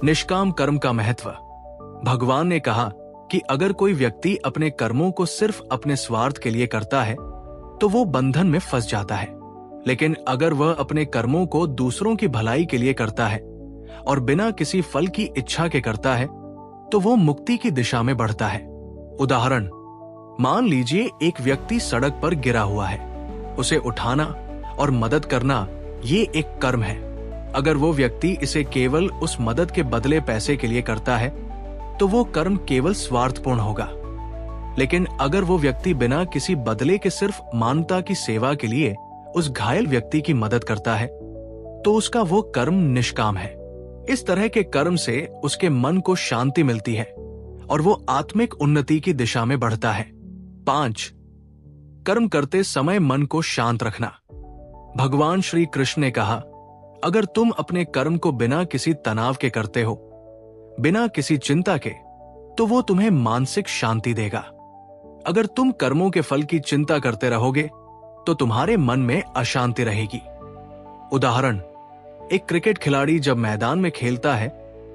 निष्काम कर्म का महत्व। भगवान ने कहा कि अगर कोई व्यक्ति अपने कर्मों को सिर्फ अपने स्वार्थ के लिए करता है तो वो बंधन में फंस जाता है, लेकिन अगर वह अपने कर्मों को दूसरों की भलाई के लिए करता है और बिना किसी फल की इच्छा के करता है तो वो मुक्ति की दिशा में बढ़ता है। उदाहरण, मान लीजिए एक व्यक्ति सड़क पर गिरा हुआ है, उसे उठाना और मदद करना ये एक कर्म है। अगर वो व्यक्ति इसे केवल उस मदद के बदले पैसे के लिए करता है तो वो कर्म केवल स्वार्थपूर्ण होगा, लेकिन अगर वो व्यक्ति बिना किसी बदले के सिर्फ मानवता की सेवा के लिए उस घायल व्यक्ति की मदद करता है तो उसका वो कर्म निष्काम है। इस तरह के कर्म से उसके मन को शांति मिलती है और वो आत्मिक उन्नति की दिशा में बढ़ता है। 5. कर्म करते समय मन को शांत रखना। भगवान श्री कृष्ण ने कहा, अगर तुम अपने कर्म को बिना किसी तनाव के करते हो, बिना किसी चिंता के, तो वो तुम्हें मानसिक शांति देगा। अगर तुम कर्मों के फल की चिंता करते रहोगे तो तुम्हारे मन में अशांति रहेगी। उदाहरण, एक क्रिकेट खिलाड़ी जब मैदान में खेलता है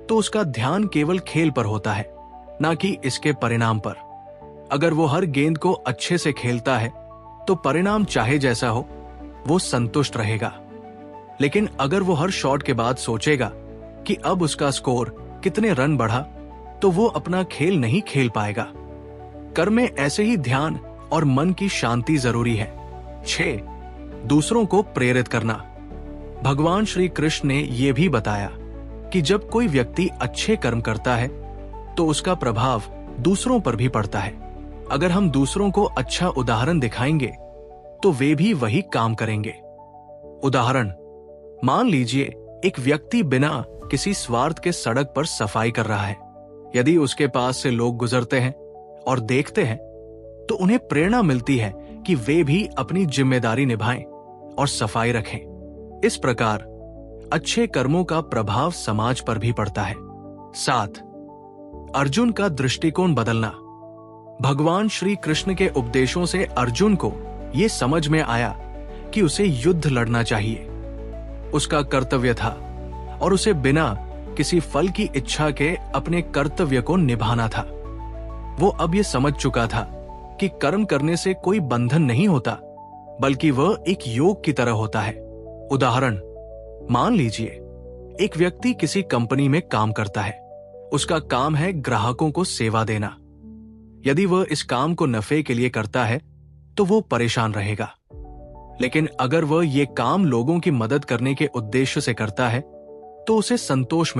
तो उसका ध्यान केवल खेल पर होता है, ना कि इसके परिणाम पर। अगर वो हर गेंद को अच्छे से खेलता है तो परिणाम चाहे जैसा हो वो संतुष्ट रहेगा, लेकिन अगर वो हर शॉट के बाद सोचेगा कि अब उसका स्कोर कितने रन बढ़ा तो वो अपना खेल नहीं खेल पाएगा। कर्म में ऐसे ही ध्यान और मन की शांति जरूरी है। 6. दूसरों को प्रेरित करना। भगवान श्री कृष्ण ने यह भी बताया कि जब कोई व्यक्ति अच्छे कर्म करता है तो उसका प्रभाव दूसरों पर भी पड़ता है। अगर हम दूसरों को अच्छा उदाहरण दिखाएंगे तो वे भी वही काम करेंगे। उदाहरण, मान लीजिए एक व्यक्ति बिना किसी स्वार्थ के सड़क पर सफाई कर रहा है। यदि उसके पास से लोग गुजरते हैं और देखते हैं तो उन्हें प्रेरणा मिलती है कि वे भी अपनी जिम्मेदारी निभाएं और सफाई रखें। इस प्रकार अच्छे कर्मों का प्रभाव समाज पर भी पड़ता है। 7. अर्जुन का दृष्टिकोण बदलना। भगवान श्री कृष्ण के उपदेशों से अर्जुन को यह समझ में आया कि उसे युद्ध लड़ना चाहिए, उसका कर्तव्य था, और उसे बिना किसी फल की इच्छा के अपने कर्तव्य को निभाना था। वो अब ये समझ चुका था कि कर्म करने से कोई बंधन नहीं होता, बल्कि वह एक योग की तरह होता है। उदाहरण, मान लीजिए एक व्यक्ति किसी कंपनी में काम करता है। उसका काम है ग्राहकों को सेवा देना। यदि वह इस काम को नफे के लिए करता है तो वो परेशान रहेगा, लेकिन अगर वह ये काम लोगों की मदद करने के उद्देश्य से करता है तो उसे संतोष मिलेगा।